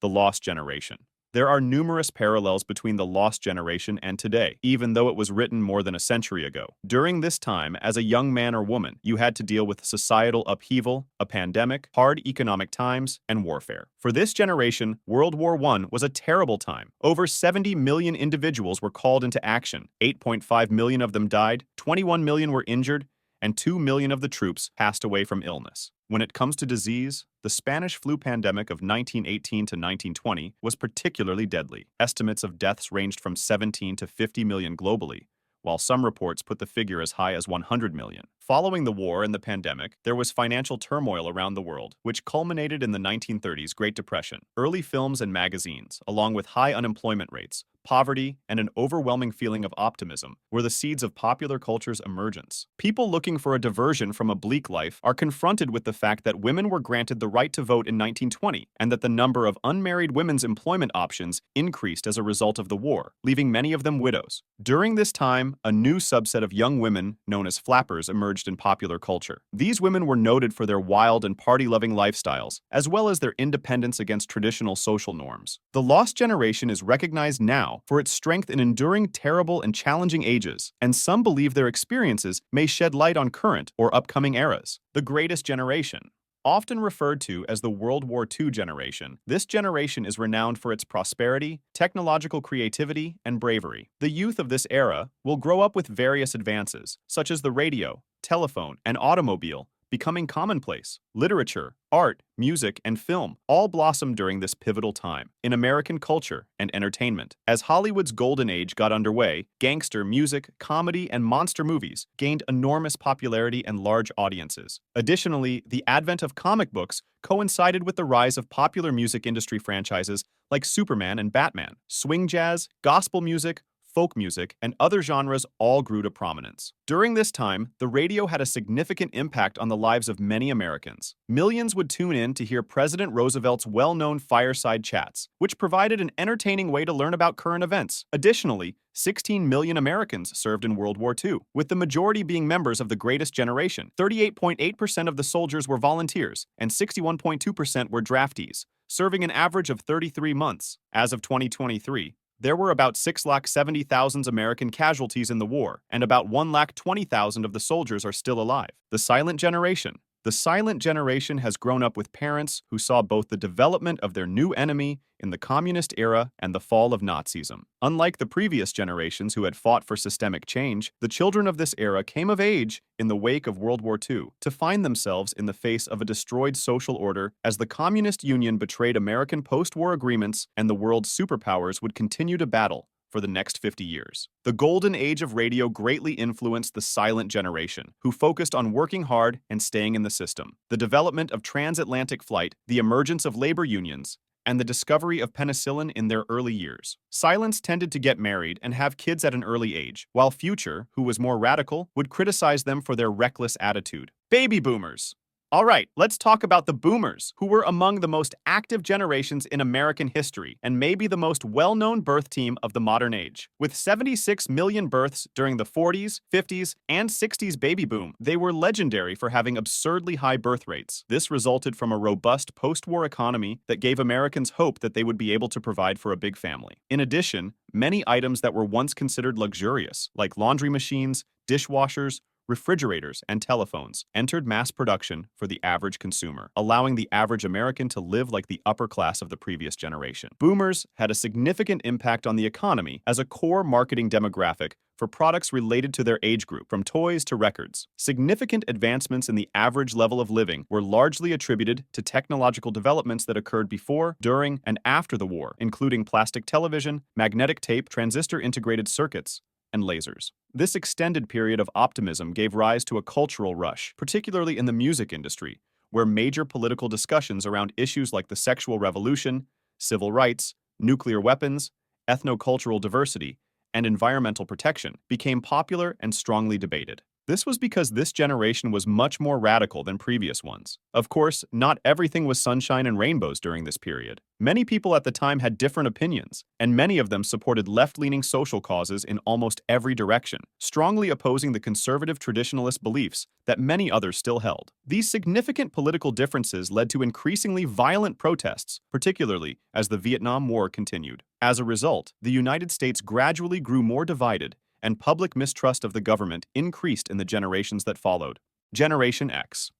The Lost Generation. There are numerous parallels between the Lost Generation and today, even though it was written more than a century ago. During this time, as a young man or woman, you had to deal with societal upheaval, a pandemic, hard economic times, and warfare. For this generation, World War I was a terrible time. Over 70 million individuals were called into action. 8.5 million of them died, 21 million were injured, and 2 million of the troops passed away from illness. When it comes to disease, the Spanish flu pandemic of 1918 to 1920 was particularly deadly. Estimates of deaths ranged from 17 to 50 million globally, while some reports put the figure as high as 100 million. Following the war and the pandemic, there was financial turmoil around the world, which culminated in the 1930s Great Depression. Early films and magazines, along with high unemployment rates, poverty, and an overwhelming feeling of optimism were the seeds of popular culture's emergence. People looking for a diversion from a bleak life are confronted with the fact that women were granted the right to vote in 1920 and that the number of unmarried women's employment options increased as a result of the war, leaving many of them widows. During this time, a new subset of young women, known as flappers, emerged in popular culture. These women were noted for their wild and party-loving lifestyles, as well as their independence against traditional social norms. The Lost Generation is recognized now for its strength in enduring terrible and challenging ages, and some believe their experiences may shed light on current or upcoming eras. The Greatest Generation. Often referred to as the World War II generation, this generation is renowned for its prosperity, technological creativity, and bravery. The youth of this era will grow up with various advances, such as the radio, telephone, and automobile, becoming commonplace. Literature, art, music, and film all blossomed during this pivotal time in American culture and entertainment. As Hollywood's golden age got underway, gangster music, comedy, and monster movies gained enormous popularity and large audiences. Additionally, the advent of comic books coincided with the rise of popular music industry franchises like Superman and Batman. Swing jazz, gospel music, folk music, and other genres all grew to prominence. During this time, the radio had a significant impact on the lives of many Americans. Millions would tune in to hear President Roosevelt's well-known fireside chats, which provided an entertaining way to learn about current events. Additionally, 16 million Americans served in World War II, with the majority being members of the Greatest Generation. 38.8% of the soldiers were volunteers, and 61.2% were draftees, serving an average of 33 months. As of 2023, there were about 670,000 American casualties in the war, and about 120,000 of the soldiers are still alive. The Silent Generation. The Silent Generation has grown up with parents who saw both the development of their new enemy in the communist era and the fall of Nazism. Unlike the previous generations who had fought for systemic change, the children of this era came of age in the wake of World War II to find themselves in the face of a destroyed social order as the Communist Union betrayed American post-war agreements and the world's superpowers would continue to battle for the next 50 years. The golden age of radio greatly influenced the Silent Generation, who focused on working hard and staying in the system. The development of transatlantic flight, the emergence of labor unions, and the discovery of penicillin in their early years. Silents tended to get married and have kids at an early age, while Future, who was more radical, would criticize them for their reckless attitude. Baby boomers. All right, let's talk about the boomers, who were among the most active generations in American history and maybe the most well-known birth team of the modern age. With 76 million births during the 40s, 50s, and 60s baby boom, they were legendary for having absurdly high birth rates. This resulted from a robust post-war economy that gave Americans hope that they would be able to provide for a big family. In addition, many items that were once considered luxurious, like laundry machines, dishwashers, refrigerators, and telephones entered mass production for the average consumer, allowing the average American to live like the upper class of the previous generation. Boomers had a significant impact on the economy as a core marketing demographic for products related to their age group, from toys to records. Significant advancements in the average level of living were largely attributed to technological developments that occurred before, during, and after the war, including plastic television, magnetic tape, transistor-integrated circuits, and lasers. This extended period of optimism gave rise to a cultural rush, particularly in the music industry, where major political discussions around issues like the sexual revolution, civil rights, nuclear weapons, ethnocultural diversity, and environmental protection became popular and strongly debated. This was because this generation was much more radical than previous ones. Of course, not everything was sunshine and rainbows during this period. Many people at the time had different opinions, and many of them supported left-leaning social causes in almost every direction, strongly opposing the conservative traditionalist beliefs that many others still held. These significant political differences led to increasingly violent protests, particularly as the Vietnam War continued. As a result, the United States gradually grew more divided, and public mistrust of the government increased in the generations that followed. Generation X.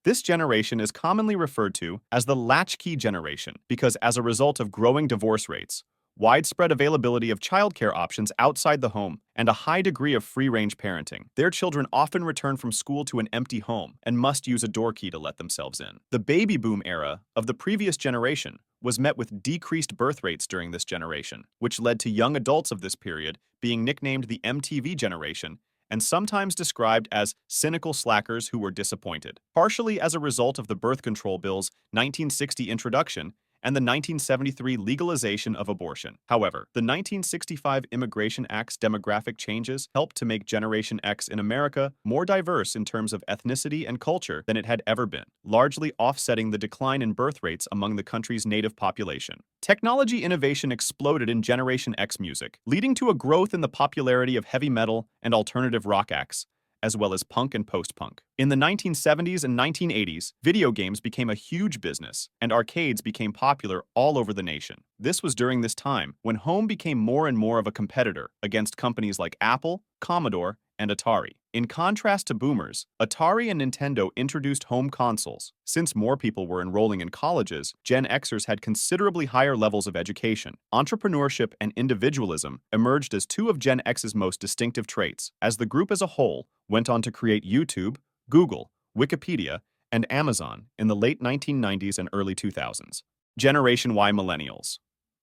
This generation is commonly referred to as the latchkey generation because as a result of growing divorce rates, widespread availability of childcare options outside the home, and a high degree of free-range parenting, their children often return from school to an empty home and must use a door key to let themselves in. The baby boom era of the previous generation was met with decreased birth rates during this generation, which led to young adults of this period being nicknamed the MTV generation and sometimes described as cynical slackers who were disappointed, partially as a result of the birth control bill's 1960 introduction and the 1973 legalization of abortion. However, the 1965 Immigration Act's demographic changes helped to make Generation X in America more diverse in terms of ethnicity and culture than it had ever been, largely offsetting the decline in birth rates among the country's native population. Technology innovation exploded in Generation X music, leading to a growth in the popularity of heavy metal and alternative rock acts, as well as punk and post-punk. In the 1970s and 1980s, video games became a huge business, and arcades became popular all over the nation. This was during this time when home became more and more of a competitor against companies like Apple, Commodore, and Atari. In contrast to boomers, Atari and Nintendo introduced home consoles. Since more people were enrolling in colleges, Gen Xers had considerably higher levels of education. Entrepreneurship and individualism emerged as two of Gen X's most distinctive traits, as the group as a whole went on to create YouTube, Google, Wikipedia, and Amazon in the late 1990s and early 2000s. Generation Y Millennials.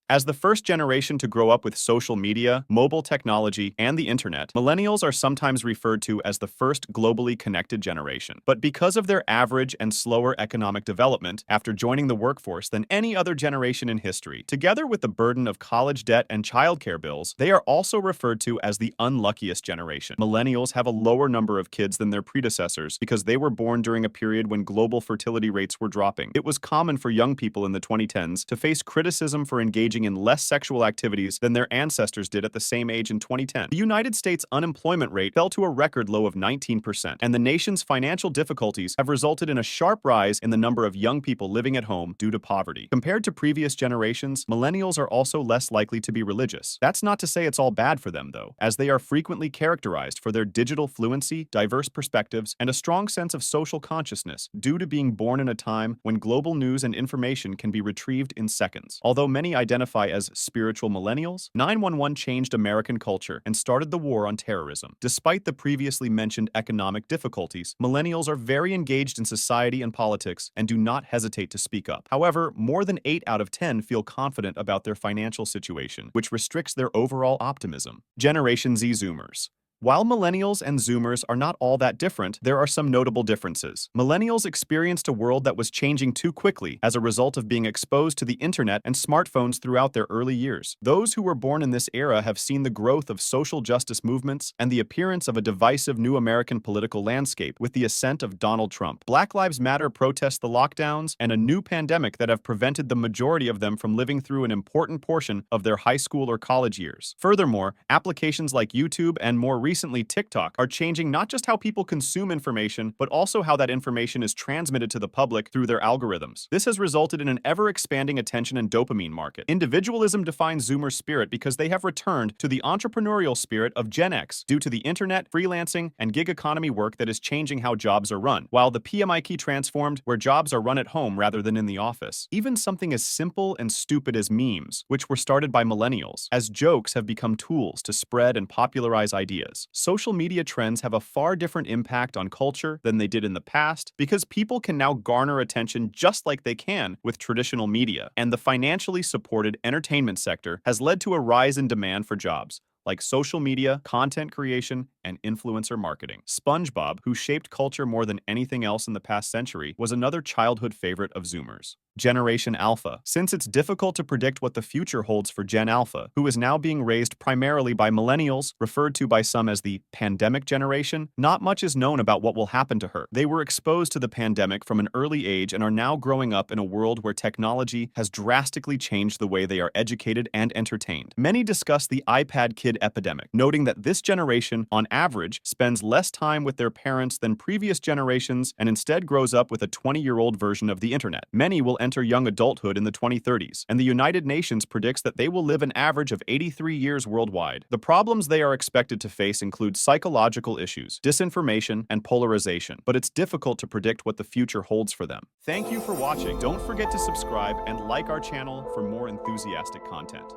As the first generation to grow up with social media, mobile technology, and the internet, millennials are sometimes referred to as the first globally connected generation. But because of their average and slower economic development after joining the workforce than any other generation in history, together with the burden of college debt and childcare bills, they are also referred to as the unluckiest generation. Millennials have a lower number of kids than their predecessors because they were born during a period when global fertility rates were dropping. It was common for young people in the 2010s to face criticism for engaging in less sexual activities than their ancestors did at the same age in 2010. The United States unemployment rate fell to a record low of 19%, and the nation's financial difficulties have resulted in a sharp rise in the number of young people living at home due to poverty. Compared to previous generations, millennials are also less likely to be religious. That's not to say it's all bad for them, though, as they are frequently characterized for their digital fluency, diverse perspectives, and a strong sense of social consciousness due to being born in a time when global news and information can be retrieved in seconds. Although many identify as spiritual millennials, 911 changed American culture and started the war on terrorism. Despite the previously mentioned economic difficulties, millennials are very engaged in society and politics and do not hesitate to speak up. However, more than 8 out of 10 feel confident about their financial situation, which restricts their overall optimism. Generation Z Zoomers. While millennials and Zoomers are not all that different, there are some notable differences. Millennials experienced a world that was changing too quickly as a result of being exposed to the internet and smartphones throughout their early years. Those who were born in this era have seen the growth of social justice movements and the appearance of a divisive new American political landscape with the ascent of Donald Trump. Black Lives Matter protests the lockdowns and a new pandemic that have prevented the majority of them from living through an important portion of their high school or college years. Furthermore, applications like YouTube and more recently TikTok are changing not just how people consume information, but also how that information is transmitted to the public through their algorithms. This has resulted in an ever-expanding attention and dopamine market. Individualism defines Zoomer spirit because they have returned to the entrepreneurial spirit of Gen X due to the internet, freelancing, and gig economy work that is changing how jobs are run, while the PMI key transformed where jobs are run at home rather than in the office. Even something as simple and stupid as memes, which were started by millennials, as jokes have become tools to spread and popularize ideas. Social media trends have a far different impact on culture than they did in the past because people can now garner attention just like they can with traditional media, and the financially supported entertainment sector has led to a rise in demand for jobs like social media, content creation, and influencer marketing. SpongeBob, who shaped culture more than anything else in the past century, was another childhood favorite of Zoomers. Generation Alpha. Since it's difficult to predict what the future holds for Gen Alpha, who is now being raised primarily by millennials, referred to by some as the pandemic generation, not much is known about what will happen to her. They were exposed to the pandemic from an early age and are now growing up in a world where technology has drastically changed the way they are educated and entertained. Many discuss the iPad kid epidemic, noting that this generation, on average, spends less time with their parents than previous generations and instead grows up with a 20-year-old version of the internet. Many will enter young adulthood in the 2030s, and the United Nations predicts that they will live an average of 83 years worldwide. The problems they are expected to face include psychological issues, disinformation, and polarization, but it's difficult to predict what the future holds for them. Thank you for watching. Don't forget to subscribe and like our channel for more enthusiastic content.